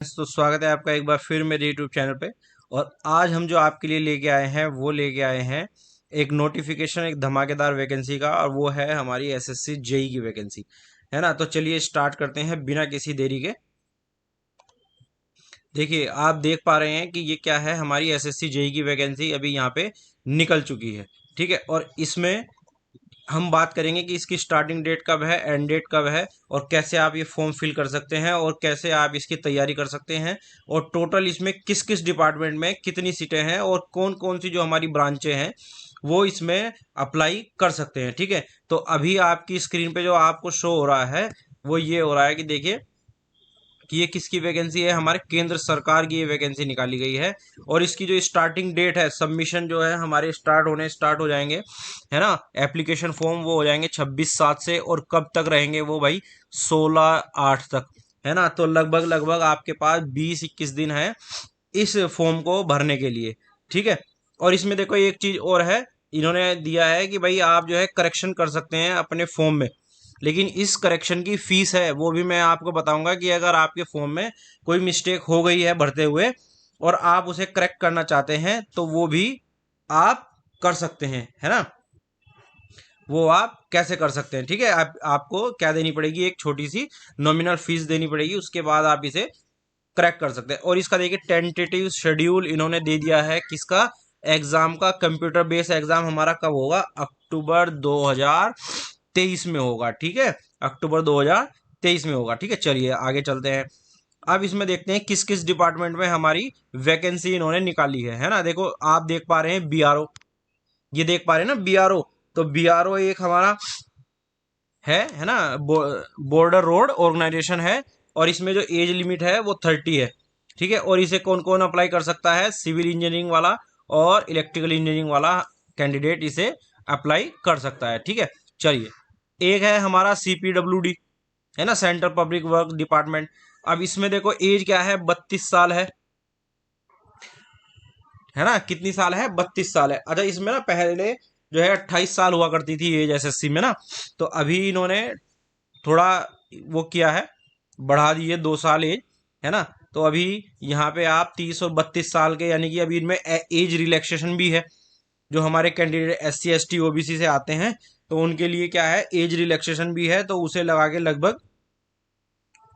तो स्वागत है आपका एक बार फिर मेरे YouTube चैनल पे। और आज हम जो आपके लिए लेके आए हैं वो लेके आए हैं एक नोटिफिकेशन, एक धमाकेदार वैकेंसी का, और वो है हमारी एसएससी जेई की वैकेंसी, है ना। तो चलिए स्टार्ट करते हैं बिना किसी देरी के। देखिए, आप देख पा रहे हैं कि ये क्या है, हमारी एसएससी जेई की वैकेंसी अभी यहाँ पे निकल चुकी है। ठीक है, और इसमें हम बात करेंगे कि इसकी स्टार्टिंग डेट कब है, एंड डेट कब है, और कैसे आप ये फॉर्म फिल कर सकते हैं, और कैसे आप इसकी तैयारी कर सकते हैं, और टोटल इसमें किस किस डिपार्टमेंट में कितनी सीटें हैं, और कौन कौन सी जो हमारी ब्रांचें हैं वो इसमें अप्लाई कर सकते हैं। ठीक है, तो अभी आपकी स्क्रीन पे जो आपको शो हो रहा है वो ये हो रहा है कि देखिए कि ये किसकी वैकेंसी है, हमारे केंद्र सरकार की ये वैकेंसी निकाली गई है। और इसकी जो स्टार्टिंग डेट है, सबमिशन जो है हमारे स्टार्ट हो जाएंगे, है ना। एप्लीकेशन फॉर्म वो हो जाएंगे 26/7 से, और कब तक रहेंगे वो भाई 16/8 तक, है ना। तो लगभग लगभग आपके पास 20-21 दिन है इस फॉर्म को भरने के लिए। ठीक है, और इसमें देखो एक चीज और है, इन्होंने दिया है कि भाई आप जो है करेक्शन कर सकते हैं अपने फॉर्म में, लेकिन इस करेक्शन की फीस है वो भी मैं आपको बताऊंगा कि अगर आपके फॉर्म में कोई मिस्टेक हो गई है भरते हुए और आप उसे करेक्ट करना चाहते हैं तो वो भी आप कर सकते हैं, है ना। वो आप कैसे कर सकते हैं, ठीक है। आपको क्या देनी पड़ेगी, एक छोटी सी नॉमिनल फीस देनी पड़ेगी, उसके बाद आप इसे क्रैक कर सकते हैं। और इसका देखिए टेंटेटिव शेड्यूल इन्होंने दे दिया है किसका, एग्जाम का। कंप्यूटर बेस्ड एग्जाम हमारा कब होगा, अक्टूबर 2023 में होगा। ठीक है, अक्टूबर 2023 में होगा। ठीक है, चलिए आगे चलते हैं। अब इसमें देखते हैं किस किस डिपार्टमेंट में हमारी वैकेंसी इन्होंने निकाली है ना। देखो आप देख पा रहे हैं बीआरओ, ये देख पा रहे हैं ना बीआरओ। तो बीआरओ एक हमारा है ना, बॉर्डर रोड ऑर्गेनाइजेशन है, और इसमें जो एज लिमिट है वो 30 है। ठीक है, और इसे कौन कौन अप्लाई कर सकता है, सिविल इंजीनियरिंग वाला और इलेक्ट्रिकल इंजीनियरिंग वाला कैंडिडेट इसे अप्लाई कर सकता है। ठीक है, चलिए एक है हमारा सीपीडब्ल्यूडी, है ना, सेंट्रल पब्लिक वर्क डिपार्टमेंट। अब इसमें देखो एज क्या है, 32 साल है ना। कितनी साल है, 32 साल है। अच्छा, इसमें ना पहले जो है 28 साल हुआ करती थी एज एसएससी में ना, तो अभी इन्होंने थोड़ा वो किया है, बढ़ा दिए 2 साल एज, है ना। तो अभी यहाँ पे आप 30 और 32 साल के, यानी कि अभी इनमें एज रिलैक्सेशन भी है। जो हमारे कैंडिडेट SC ST OBC से आते हैं तो उनके लिए क्या है, एज रिलैक्सेशन भी है, तो उसे लगा के लगभग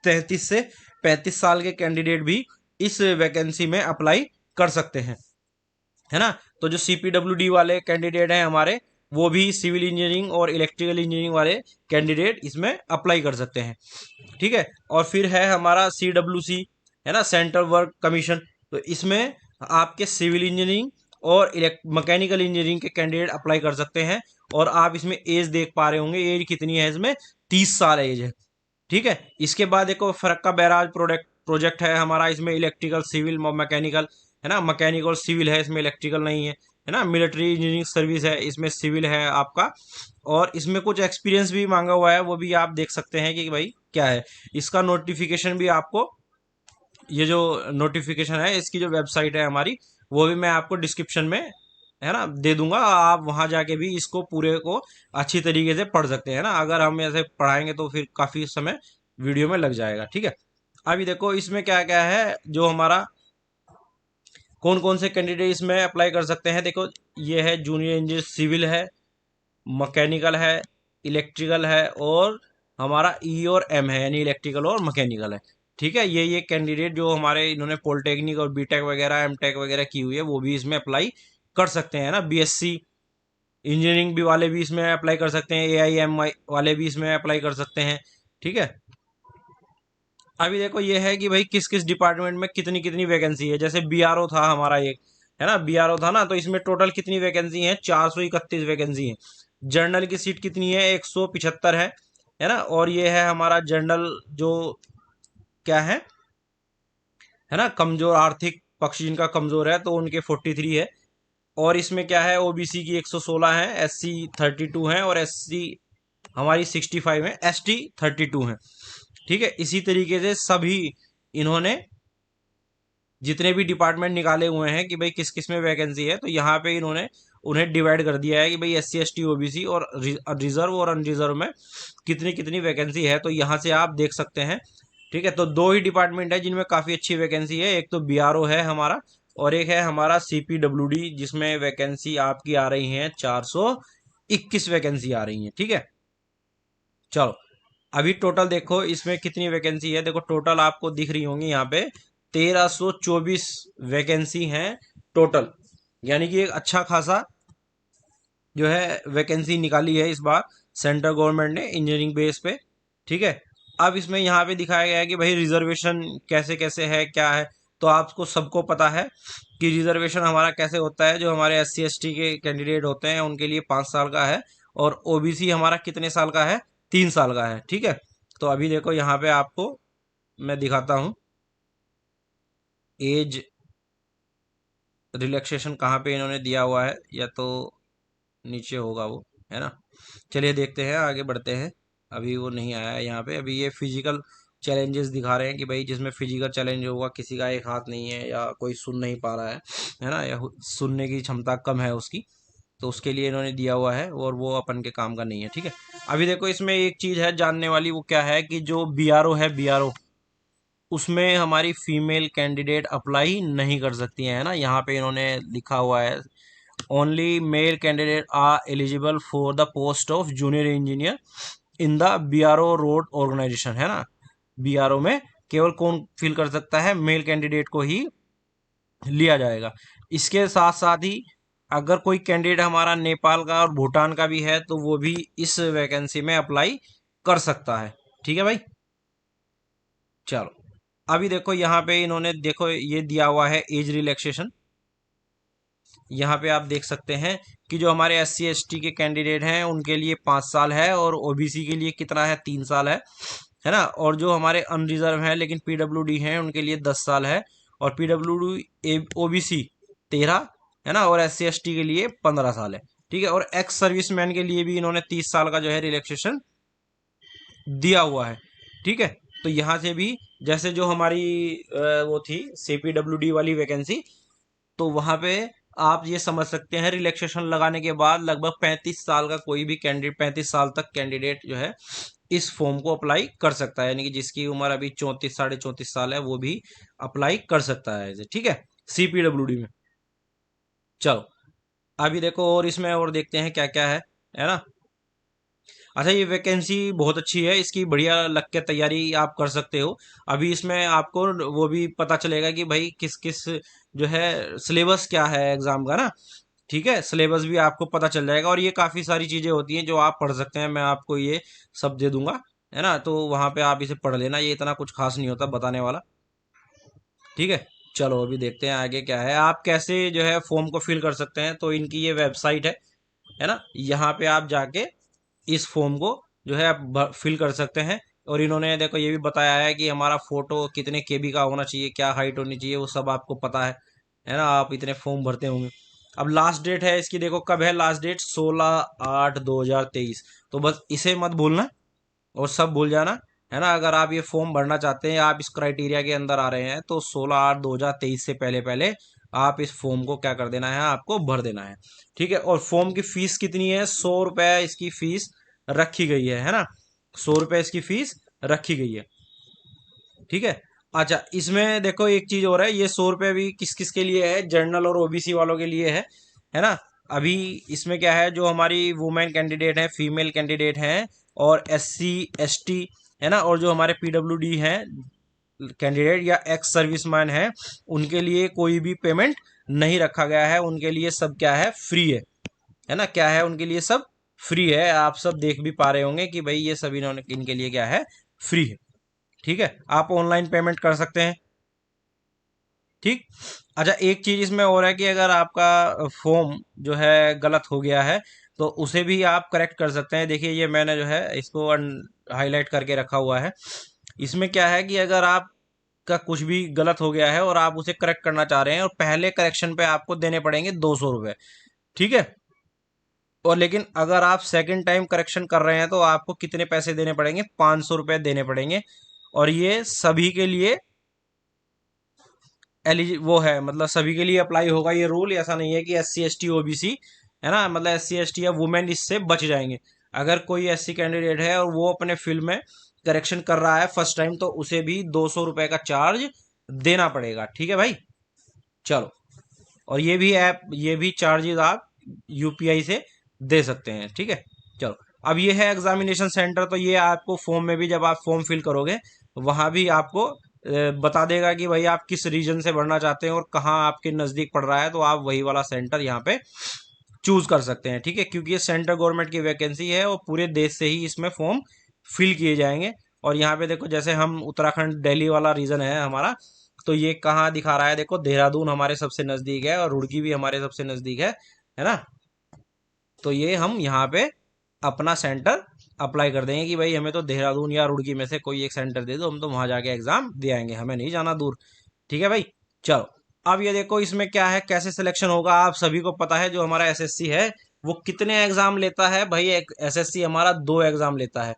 33 से 35 साल के कैंडिडेट भी इस वैकेंसी में अप्लाई कर सकते हैं, है ना। तो जो CPWD वाले कैंडिडेट हैं हमारे, वो भी सिविल इंजीनियरिंग और इलेक्ट्रिकल इंजीनियरिंग वाले कैंडिडेट इसमें अप्लाई कर सकते हैं। ठीक है, और फिर है हमारा CWC, है ना, सेंट्रल वर्क कमीशन। तो इसमें आपके सिविल इंजीनियरिंग और मैकेनिकल इंजीनियरिंग के कैंडिडेट अप्लाई कर सकते हैं। और आप इसमें एज देख पा रहे होंगे, एज कितनी है इसमें, 30 साल एज है। ठीक है, इसके बाद एक फरक्का बैराज प्रोजेक्ट है हमारा, इसमें इलेक्ट्रिकल सिविल मैकेनिकल, है ना। मैकेनिकल सिविल है, इसमें इलेक्ट्रिकल नहीं है ना। मिलिट्री इंजीनियरिंग सर्विस है, इसमें सिविल है आपका। और इसमें कुछ एक्सपीरियंस भी मांगा हुआ है, वो भी आप देख सकते हैं कि भाई क्या है। इसका नोटिफिकेशन भी आपको, ये जो नोटिफिकेशन है इसकी जो वेबसाइट है हमारी, वो भी मैं आपको डिस्क्रिप्शन में, है ना, दे दूंगा। आप वहां जाके भी इसको पूरे को अच्छी तरीके से पढ़ सकते हैं ना। अगर हम ऐसे पढ़ाएंगे तो फिर काफी समय वीडियो में लग जाएगा। ठीक है, अभी देखो इसमें क्या क्या है, जो हमारा कौन कौन से कैंडिडेट इसमें अप्लाई कर सकते हैं। देखो ये है जूनियर इंजीनियर सिविल है, मैकेनिकल है, इलेक्ट्रिकल है, और हमारा E और M है, यानी इलेक्ट्रिकल और मैकेनिकल है। ठीक है, ये कैंडिडेट जो हमारे इन्होंने पॉलिटेक्निक और बीटेक वगैरह एमटेक वगैरह की हुई है वो भी इसमें अप्लाई कर सकते हैं ना। BSc इंजीनियरिंग भी वाले भी इसमें अप्लाई कर सकते हैं, AIM वाले भी इसमें अप्लाई कर सकते हैं। ठीक है, अभी देखो ये है कि भाई किस किस डिपार्टमेंट में कितनी कितनी वैकेंसी है। जैसे बीआरओ था हमारा एक, है ना, बीआरओ था ना, तो इसमें टोटल कितनी वैकेंसी है, 431 वैकेंसी है। जर्नल की सीट कितनी है, 175 है ना। और ये है हमारा जर्नल जो क्या है ना, कमजोर आर्थिक पक्ष जिनका कमजोर है तो उनके 43 है। और इसमें क्या है, OBC की 116 है, SC 32 है, और SC हमारी 65 है, ST 32 है। ठीक है, इसी तरीके से सभी इन्होंने जितने भी डिपार्टमेंट निकाले हुए हैं कि भाई किस किस में वैकेंसी है, तो यहाँ पे इन्होंने उन्हें डिवाइड कर दिया है कि भाई SC ST OBC और रिजर्व और अनरिजर्व में कितनी कितनी वैकेंसी है। तो यहाँ से आप देख सकते हैं ठीक है, तो दो ही डिपार्टमेंट है जिनमें काफी अच्छी वैकेंसी है, एक तो बीआरओ है हमारा और एक है हमारा सीपीडब्ल्यूडी, जिसमें वैकेंसी आपकी आ रही है 421 वैकेंसी आ रही है। ठीक है, चलो अभी टोटल देखो इसमें कितनी वैकेंसी है। देखो टोटल आपको दिख रही होंगी यहाँ पे 1324 वैकेंसी हैं टोटल, यानी कि एक अच्छा खासा जो है वैकेंसी निकाली है इस बार सेंट्रल गवर्नमेंट ने इंजीनियरिंग बेस पे। ठीक है, अब इसमें यहाँ पे दिखाया गया है कि भाई रिजर्वेशन कैसे कैसे है क्या है। तो आपको सबको पता है कि रिजर्वेशन हमारा कैसे होता है। जो हमारे एस सी एस टी के कैंडिडेट होते हैं उनके लिए 5 साल का है, और ओबीसी हमारा कितने साल का है, 3 साल का है। ठीक है, तो अभी देखो यहाँ पे आपको मैं दिखाता हूँ एज रिलैक्सेशन कहाँ पे इन्होंने दिया हुआ है, या तो नीचे होगा वो, है ना। चलिए देखते हैं, आगे बढ़ते हैं। अभी वो नहीं आया है यहाँ पे। अभी ये फिजिकल चैलेंजेस दिखा रहे हैं कि भाई जिसमें फिजिकल चैलेंज होगा, किसी का एक हाथ नहीं है या कोई सुन नहीं पा रहा है ना, या सुनने की क्षमता कम है उसकी, तो उसके लिए इन्होंने दिया हुआ है और वो अपन के काम का नहीं है। ठीक है, अभी देखो इसमें एक चीज़ है जानने वाली, वो क्या है कि जो बीआरओ है, बीआरओ उसमें हमारी फीमेल कैंडिडेट अप्लाई नहीं कर सकती है ना। यहाँ पे इन्होंने लिखा हुआ है only male candidate are eligible for the post of junior engineer in the BRO road organization, है ना। बीआरओ में केवल कौन फिल कर सकता है, मेल कैंडिडेट को ही लिया जाएगा। इसके साथ साथ ही अगर कोई कैंडिडेट हमारा नेपाल का और भूटान का भी है तो वो भी इस वैकेंसी में अप्लाई कर सकता है। ठीक है भाई, चलो अभी देखो यहाँ पे इन्होंने देखो ये दिया हुआ है एज रिलैक्सेशन। यहाँ पे आप देख सकते हैं कि जो हमारे एस सी एस टी के कैंडिडेट हैं उनके लिए 5 साल है, और ओबीसी के लिए कितना है, 3 साल है ना। और जो हमारे अनरिजर्व हैं लेकिन पीडब्ल्यूडी हैं उनके लिए 10 साल है, और पीडब्ल्यूडी ओबीसी 13 है ना, और एस सी एस टी के लिए 15 साल है। ठीक है, और एक्स सर्विसमैन के लिए भी इन्होंने 30 साल का जो है रिलैक्सेशन दिया हुआ है। ठीक है, तो यहाँ से भी जैसे जो हमारी वो थी सीपीडब्ल्यूडी वाली वैकेंसी, तो वहां पे आप ये समझ सकते हैं रिलैक्सेशन लगाने के बाद लगभग 35 साल का कोई भी कैंडिडेट, 35 साल तक कैंडिडेट जो है इस फॉर्म को अप्लाई कर सकता है, यानी कि जिसकी उम्र अभी 34 साढ़े 34 साल है वो भी अप्लाई कर सकता है ऐसे। ठीक है, सीपीडब्ल्यूडी में। चलो अभी देखो और इसमें और देखते हैं क्या क्या है ना। अच्छा, ये वैकेंसी बहुत अच्छी है, इसकी बढ़िया लग के तैयारी आप कर सकते हो। अभी इसमें आपको वो भी पता चलेगा कि भाई किस किस जो है सिलेबस क्या है एग्जाम का ना। ठीक है, सिलेबस भी आपको पता चल जाएगा, और ये काफ़ी सारी चीज़ें होती हैं जो आप पढ़ सकते हैं। मैं आपको ये सब दे दूंगा, है ना, तो वहाँ पे आप इसे पढ़ लेना, ये इतना कुछ खास नहीं होता बताने वाला। ठीक है, चलो अभी देखते हैं आगे क्या है, आप कैसे जो है फॉर्म को फिल कर सकते हैं। तो इनकी ये वेबसाइट है ना, यहाँ पे आप जाके इस फॉर्म को जो है आप फिल कर सकते हैं। और इन्होंने देखो ये भी बताया है कि हमारा फोटो कितने केबी का होना चाहिए, क्या हाइट होनी चाहिए, वो सब आपको पता है ना। आप इतने फॉर्म भरते होंगे। अब लास्ट डेट है इसकी, देखो कब है लास्ट डेट, 16/8/2023। तो बस इसे मत भूलना और सब भूल जाना, है ना। अगर आप ये फॉर्म भरना चाहते हैं, आप इस क्राइटेरिया के अंदर आ रहे हैं, तो 16/8/2023 से पहले पहले आप इस फॉर्म को क्या कर देना है, आपको भर देना है। ठीक है, और फॉर्म की फीस कितनी है, 100 रुपये इसकी फीस रखी गई है ना। 100 रुपये इसकी फीस रखी गई है। ठीक है, अच्छा इसमें देखो एक चीज और है, ये 100 रुपये भी किस किस के लिए है, जनरल और ओबीसी वालों के लिए है ना। अभी इसमें क्या है, जो हमारी वुमेन कैंडिडेट है, फीमेल कैंडिडेट हैं, और एससी एसटी है ना, और जो हमारे पीडब्ल्यूडी हैं कैंडिडेट या एक्स सर्विसमैन है, उनके लिए कोई भी पेमेंट नहीं रखा गया है। उनके लिए सब क्या है, फ्री है ना। क्या है, उनके लिए सब फ्री है। आप सब देख भी पा रहे होंगे कि भाई ये सभी इनके लिए क्या है, फ्री है। ठीक है, आप ऑनलाइन पेमेंट कर सकते हैं। ठीक, अच्छा एक चीज इसमें और है कि अगर आपका फॉर्म जो है गलत हो गया है तो उसे भी आप करेक्ट कर सकते हैं। देखिए ये मैंने जो है इसको हाईलाइट करके रखा हुआ है। इसमें क्या है कि अगर आपका कुछ भी गलत हो गया है और आप उसे करेक्ट करना चाह रहे हैं, और पहले करेक्शन पे आपको देने पड़ेंगे 200 रुपये। ठीक है, और लेकिन अगर आप सेकंड टाइम करेक्शन कर रहे हैं तो आपको कितने पैसे देने पड़ेंगे, 500 रुपये देने पड़ेंगे। और ये सभी के लिए वो है, मतलब सभी के लिए अप्लाई होगा ये रूल। ऐसा नहीं है कि S C S T OBC है ना, मतलब एस सी एस टी या वुमेन इससे बच जाएंगे। अगर कोई एस सी कैंडिडेट है और वो अपने फील्ड में करेक्शन कर रहा है फर्स्ट टाइम तो उसे भी 200 रुपए का चार्ज देना पड़ेगा। ठीक है भाई, चलो। और ये भी चार्जेस आप यूपीआई से दे सकते हैं। ठीक है, चलो। अब ये है एग्जामिनेशन सेंटर, तो ये आपको फॉर्म में भी जब आप फॉर्म फिल करोगे वहां भी आपको बता देगा कि भाई आप किस रीजन से भरना चाहते हैं और कहाँ आपके नज़दीक पड़ रहा है, तो आप वही वाला सेंटर यहाँ पे चूज कर सकते हैं। ठीक है, क्योंकि ये सेंट्रल गवर्नमेंट की वैकेंसी है और पूरे देश से ही इसमें फॉर्म फिल किए जाएंगे। और यहाँ पे देखो, जैसे हम उत्तराखंड दिल्ली वाला रीजन है हमारा, तो ये कहाँ दिखा रहा है, देखो देहरादून हमारे सबसे नज़दीक है और रुड़की भी हमारे सबसे नज़दीक है ना। तो ये हम यहाँ पे अपना सेंटर अप्लाई कर देंगे कि भाई हमें तो देहरादून या रुड़की में से कोई एक सेंटर दे दो, हम तो वहां जाके एग्जाम दे आएंगे, हमें नहीं जाना दूर। ठीक है भाई, चलो। अब ये देखो इसमें क्या है, कैसे सिलेक्शन होगा, आप सभी को पता है जो हमारा एसएससी है वो कितने एग्जाम लेता है भाई। एक एसएससी हमारा 2 एग्जाम लेता है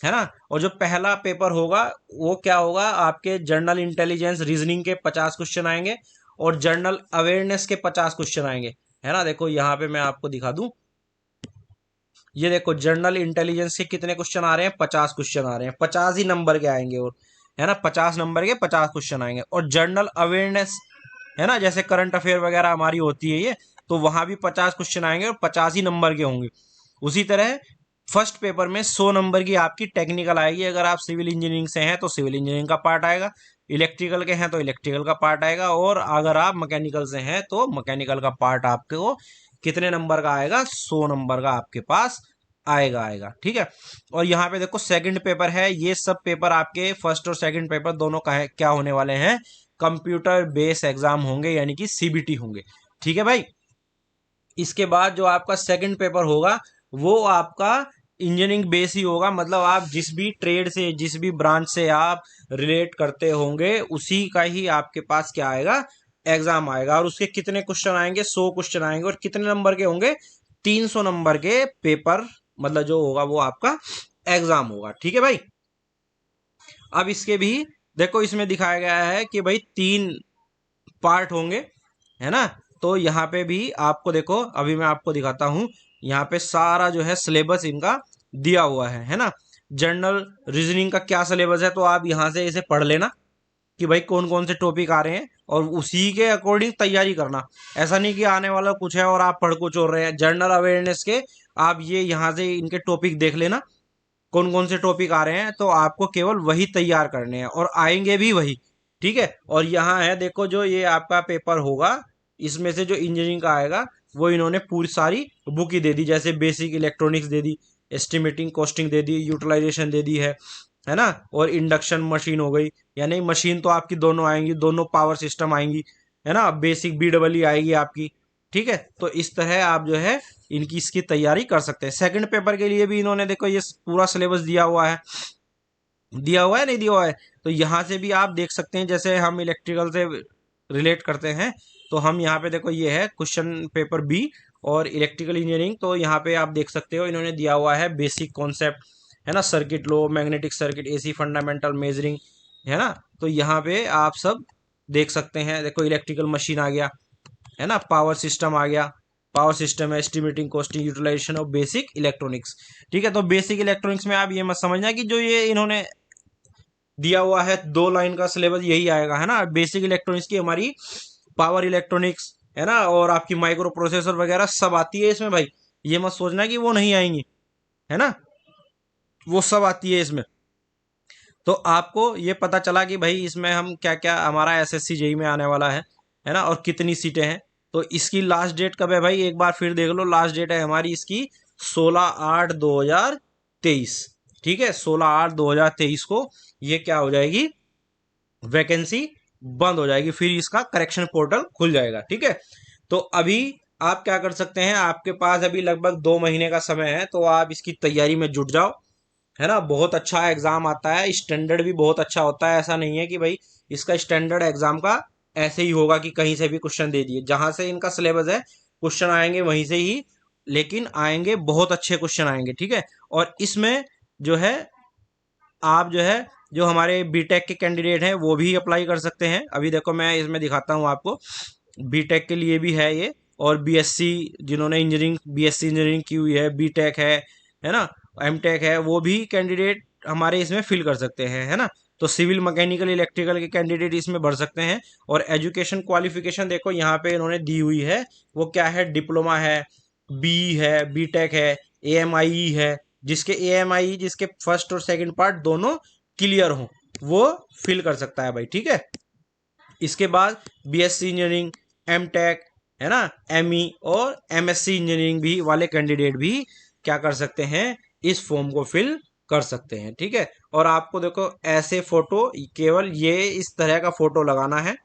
ना। और जो पहला पेपर होगा वो क्या होगा, आपके जनरल इंटेलिजेंस रीजनिंग के 50 क्वेश्चन आएंगे और जनरल अवेयरनेस के 50 क्वेश्चन आएंगे, है ना। देखो यहाँ पे मैं आपको दिखा दूं, ये देखो जनरल इंटेलिजेंस के कितने क्वेश्चन आ रहे हैं, 50 क्वेश्चन आ रहे हैं, 50 ही नंबर के आएंगे, और है ना 50 नंबर के 50 क्वेश्चन आएंगे। और जनरल अवेयरनेस, है ना, जैसे करंट अफेयर वगैरह हमारी होती है ये, तो वहां भी 50 क्वेश्चन आएंगे और 50 ही नंबर के होंगे। उसी तरह फर्स्ट पेपर में 100 नंबर की आपकी टेक्निकल आएगी, अगर आप सिविल इंजीनियरिंग से हैं तो सिविल इंजीनियरिंग का पार्ट आएगा, इलेक्ट्रिकल के हैं तो इलेक्ट्रिकल का पार्ट आएगा, और अगर आप मैकेनिकल से हैं तो मैकेनिकल का पार्ट आपको कितने नंबर का आएगा, 100 नंबर का आपके पास आएगा। ठीक है। और यहाँ पे देखो सेकंड पेपर है, ये सब पेपर आपके फर्स्ट और सेकंड पेपर दोनों का है, क्या होने वाले हैं, कंप्यूटर बेस एग्जाम होंगे, यानी कि सीबीटी होंगे। ठीक है भाई। इसके बाद जो आपका सेकंड पेपर होगा वो आपका इंजीनियरिंग बेस ही होगा, मतलब आप जिस भी ट्रेड से, जिस भी ब्रांच से आप रिलेट करते होंगे उसी का ही आपके पास क्या आएगा, एग्जाम आएगा। और उसके कितने क्वेश्चन आएंगे, 100 क्वेश्चन आएंगे, और कितने नंबर के होंगे, 300 नंबर के पेपर, मतलब जो होगा वो आपका एग्जाम होगा। ठीक है भाई। अब इसके भी देखो इसमें दिखाया गया है कि भाई 3 पार्ट होंगे, है ना। तो यहाँ पे भी आपको देखो, अभी मैं आपको दिखाता हूं, यहाँ पे सारा जो है सिलेबस इनका दिया हुआ है ना। जनरल रीजनिंग का क्या सिलेबस है, तो आप यहाँ से इसे पढ़ लेना कि भाई कौन कौन से टॉपिक आ रहे हैं और उसी के अकॉर्डिंग तैयारी करना। ऐसा नहीं कि आने वाला कुछ है और आप पढ़ कुछ और रहे हैं। जनरल अवेयरनेस के आप ये यहाँ से इनके टॉपिक देख लेना, कौन कौन से टॉपिक आ रहे हैं, तो आपको केवल वही तैयार करने हैं और आएंगे भी वही। ठीक है। और यहाँ है देखो, जो ये आपका पेपर होगा इसमें से जो इंजीनियरिंग का आएगा वो इन्होंने पूरी सारी बुक ही दे दी, जैसे बेसिक इलेक्ट्रॉनिक्स दे दी, एस्टिमेटिंग कॉस्टिंग दे दी, यूटिलाइजेशन दे दी है ना। और इंडक्शन मशीन हो गई, यानी मशीन तो आपकी दोनों आएंगी, दोनों पावर सिस्टम आएंगी, है ना। बेसिक बीडब्ल्यू आएगी आपकी। ठीक है। तो इस तरह आप जो है इनकी इसकी तैयारी कर सकते हैं। सेकंड पेपर के लिए भी इन्होंने देखो ये पूरा सिलेबस दिया हुआ है, नहीं दिया हुआ है, तो यहाँ से भी आप देख सकते हैं। जैसे हम इलेक्ट्रिकल से रिलेट करते हैं तो हम यहाँ पे देखो ये है क्वेश्चन पेपर बी और इलेक्ट्रिकल इंजीनियरिंग, तो यहाँ पे आप देख सकते हो इन्होंने दिया हुआ है बेसिक कॉन्सेप्ट, है ना, सर्किट लो, magnetic circuit, AC fundamental measuring, है ना। तो यहाँ पे आप सब देख सकते हैं। देखो इलेक्ट्रिकल मशीन आ गया, है ना, पावर सिस्टम आ गया, पावर सिस्टम है, estimating costing utilization of basic electronics. ठीक है। तो बेसिक इलेक्ट्रॉनिक्स में आप ये मत समझना कि जो ये इन्होंने दिया हुआ है 2 लाइन का सिलेबस यही आएगा, है ना। बेसिक इलेक्ट्रॉनिक्स की हमारी पावर इलेक्ट्रॉनिक्स, है ना, और आपकी माइक्रो प्रोसेसर वगैरह सब आती है इसमें भाई। ये मत सोचना कि वो नहीं आएंगी, है ना, वो सब आती है इसमें। तो आपको ये पता चला कि भाई इसमें हम क्या क्या, हमारा एसएससी जेई में आने वाला है ना, और कितनी सीटें हैं। तो इसकी लास्ट डेट कब है भाई, एक बार फिर देख लो, लास्ट डेट है हमारी इसकी 16/8/2023। ठीक है, 16/8/2023 को ये क्या हो जाएगी, वैकेंसी बंद हो जाएगी, फिर इसका करेक्शन पोर्टल खुल जाएगा। ठीक है। तो अभी आप क्या कर सकते हैं, आपके पास अभी लगभग 2 महीने का समय है, तो आप इसकी तैयारी में जुट जाओ, है ना। बहुत अच्छा एग्जाम आता है, स्टैंडर्ड भी बहुत अच्छा होता है। ऐसा नहीं है कि भाई इसका स्टैंडर्ड एग्जाम का ऐसे ही होगा कि कहीं से भी क्वेश्चन दे दिए, जहां से इनका सिलेबस है क्वेश्चन आएंगे वहीं से ही, लेकिन आएंगे बहुत अच्छे क्वेश्चन आएंगे। ठीक है। और इसमें जो है आप जो है, जो हमारे बीटेक के कैंडिडेट हैं वो भी अप्लाई कर सकते हैं। अभी देखो मैं इसमें दिखाता हूँ आपको, बीटेक के लिए भी है ये, और बीएससी, जिन्होंने इंजीनियरिंग बीएससी इंजीनियरिंग की हुई है, बीटेक है ना, एमटेक है, वो भी कैंडिडेट हमारे इसमें फिल कर सकते हैं, है ना। तो सिविल, मैकेनिकल, इलेक्ट्रिकल के कैंडिडेट इसमें भर सकते हैं। और एजुकेशन क्वालिफिकेशन देखो यहाँ पे इन्होंने दी हुई है, वो क्या है, डिप्लोमा है, बी है, बीटेक है, एएमआई है। जिसके एएमआई, जिसके फर्स्ट और सेकंड पार्ट दोनों क्लियर हो, वो फिल कर सकता है भाई, ठीक है। इसके बाद बीएससी इंजीनियरिंग, एमटेक, है ना, एमई और एमएससी इंजीनियरिंग भी वाले कैंडिडेट भी क्या कर सकते हैं, इस फॉर्म को फिल कर सकते हैं, ठीक है। और आपको देखो ऐसे फोटो, केवल ये इस तरह का फोटो लगाना है,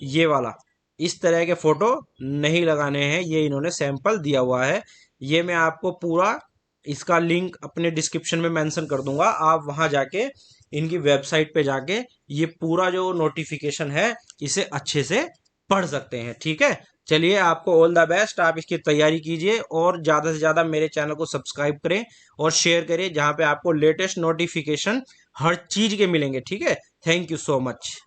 ये वाला, इस तरह के फोटो नहीं लगाने हैं, ये इन्होंने सैंपल दिया हुआ है। ये मैं आपको पूरा इसका लिंक अपने डिस्क्रिप्शन में मेंशन कर दूंगा, आप वहां जाके इनकी वेबसाइट पे जाके ये पूरा जो नोटिफिकेशन है इसे अच्छे से पढ़ सकते हैं, ठीक है। चलिए, आपको ऑल द बेस्ट, आप इसकी तैयारी कीजिए और ज़्यादा से ज़्यादा मेरे चैनल को सब्सक्राइब करें और शेयर करें, जहाँ पे आपको लेटेस्ट नोटिफिकेशन हर चीज़ के मिलेंगे, ठीक है। Thank you so much.